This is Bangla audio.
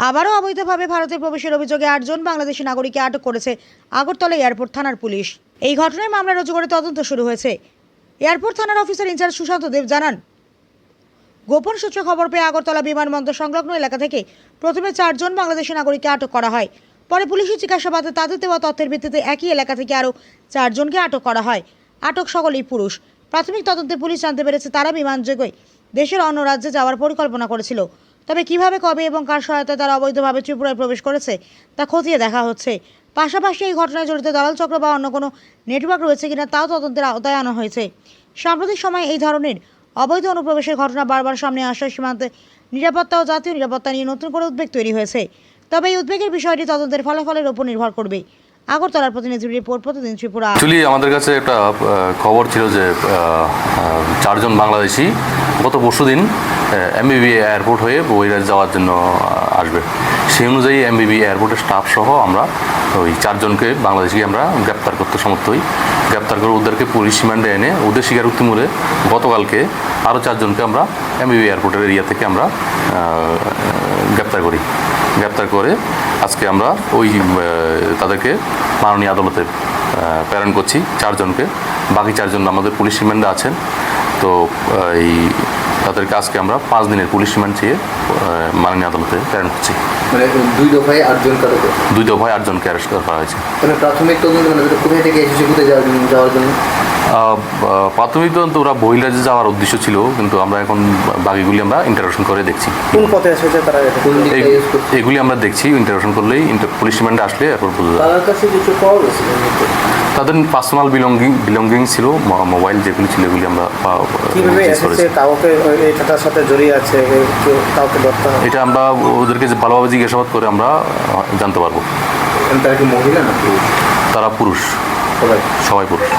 আবারও অবৈধভাবে ভারতে প্রবেশের অভিযোগে 8 জন বাংলাদেশি নাগরিককে আটক করেছে আগরতলা এয়ারপোর্ট থানার পুলিশ। এই ঘটনায় মামলা রুজু করে তদন্ত শুরু হয়েছে। এয়ারপোর্ট থানার অফিসার ইনচার্জ সুশান্ত দেব জানান, গোপন সূত্রে খবর পেয়ে আগরতলা বিমানবন্দর সংলগ্ন এলাকা থেকে প্রথমে 4 জন বাংলাদেশি নাগরিককে আটক করা হয়। পরে পুলিশি জিজ্ঞাসাবাদে তাদের দেওয়া তথ্যের ভিত্তিতে একই এলাকা থেকে আরও 4 জনকে আটক করা হয়। আটক সকলেই পুরুষ। প্রাথমিক তদন্তে পুলিশ জানতে পেরেছে তারা বিমানযোগে দেশের অন্য রাজ্যে যাওয়ার পরিকল্পনা করেছিল। তবে কিভাবে, কবে এবং কার সহায়তায় তারা অবৈধভাবে ত্রিপুরায় প্রবেশ করেছে তা খতিয়ে দেখা হচ্ছে। পাশাপাশি এই ঘটনায় জড়িত দালাল চক্র বা অন্য কোনো নেটওয়ার্ক রয়েছে কিনা তাও তদন্তের আওতায় আনা হয়েছে। সাম্প্রতিক সময়ে এই ধরনের অবৈধ অনুপ্রবেশের ঘটনা বারবার সামনে আসায় সীমান্তে নিরাপত্তা ও জাতীয় নিরাপত্তা নিয়ে নতুন করে উদ্বেগ তৈরি হয়েছে। তবে এই উদ্বেগের বিষয়টি তদন্তের ফলাফলের উপর নির্ভর করবে। আগরতলার প্রতিনিধির রিপোর্ট, প্রতিদিন ত্রিপুরা। অ্যাকচুয়ালি আমাদের কাছে একটা খবর ছিল যে 4 জন বাংলাদেশি গত পরশুদিন এমবিবি এয়ারপোর্ট হয়ে বহিরাজ্যে যাওয়ার জন্য আসবে। সেই অনুযায়ী এমবিবি এয়ারপোর্টের স্টাফ সহ আমরা ওই 4 জনকে বাংলাদেশিকে আমরা গ্রেপ্তার করতে সমর্থ হই। গ্রেপ্তার করে ওদেরকে পুলিশ রিমান্ডে এনে ওদের স্বীকারোক্তি মূলে গতকালকে আরও 4 জনকে আমরা এমবিবি এয়ারপোর্টের এরিয়া থেকে আমরা গ্রেপ্তার করি। গ্রেপ্তার করে আজকে আমরা ওই তাদেরকে মাননীয় আদালতে প্রেরণ করছি 4 জনকে। বাকি 4 জন আমাদের পুলিশ রিমান্ডে আছেন। তো এই তাদেরকে আজকে আমরা 5 দিনের পুলিশ রিমান্ড চেয়ে মাননীয় আদালতে প্রেরণ করছি। মানে 2 দফায় 8 জন কারো 2 দফায় 8 জনকে অ্যারেস্ট করা হয়েছে। মানে প্রাথমিক তদন্ত মানে কোথায় থেকে এসেছে, কোথায় যাওয়ার জন্য? প্রাথমিক তদন্ত ওরা বহিরাজ্যে যাওয়ার উদ্দেশ্য ছিল, কিন্তু আমরা এখন বাকিগুলি আমরা ইন্টারোগেশন করে দেখছি কোন পথে এসেছে তারা, এগুলি আমরা দেখছি। ইন্টারোগেশন করলেই পুলিশ রিমান্ডে আসলে এরপর বোঝা যাবে। তাদের কাছে কিছু পাওয়া গেছে? তাদের পার্সোনাল বিলঙ্গিং ছিল, মোবাইল যেগুলি ছিল এগুলি আমরা কিভাবে এসেছে, কাউকে এটার সাথে জড়িয়ে আছে কাউকে ধরতে হবে, এটা আমরা ওদেরকে ভালোভাবে জিজ্ঞাসাবাদ করে আমরা জানতে পারবো। তারা কি মহিলা না পুরুষ? তারা পুরুষ, সবাই পুরুষ।